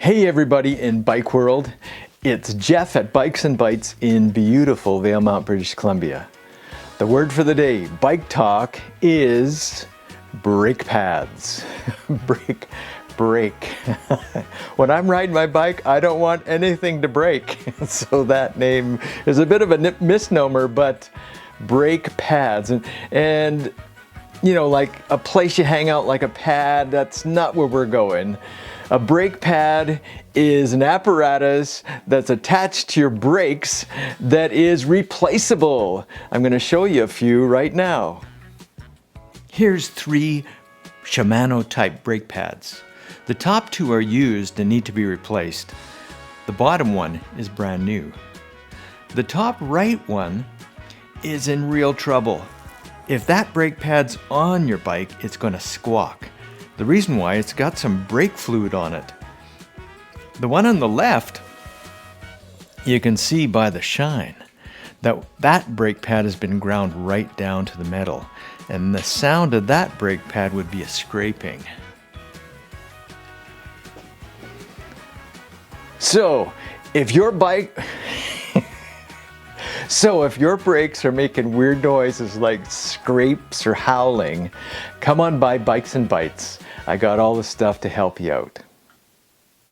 Hey everybody in bike world, it's Jeff at Bikes and Bites in beautiful Valemount, British Columbia. The word for the day, bike talk, is brake pads. Brake. When I'm riding my bike, I don't want anything to break. So that name is a bit of a misnomer, but brake pads. And you know, like a place you hang out like a pad, that's not where we're going. A brake pad is an apparatus that's attached to your brakes that is replaceable. I'm going to show you a few right now. Here's 3 Shimano type brake pads. The top 2 are used and need to be replaced. The bottom one is brand new. The top right one is in real trouble. If that brake pad's on your bike, it's going to squawk. The reason why, it's got some brake fluid on it. The one on the left, you can see by the shine that brake pad has been ground right down to the metal, and the sound of that brake pad would be a scraping. So if your brakes are making weird noises like scrapes or howling, come on by Bikes and Bites. I got all the stuff to help you out.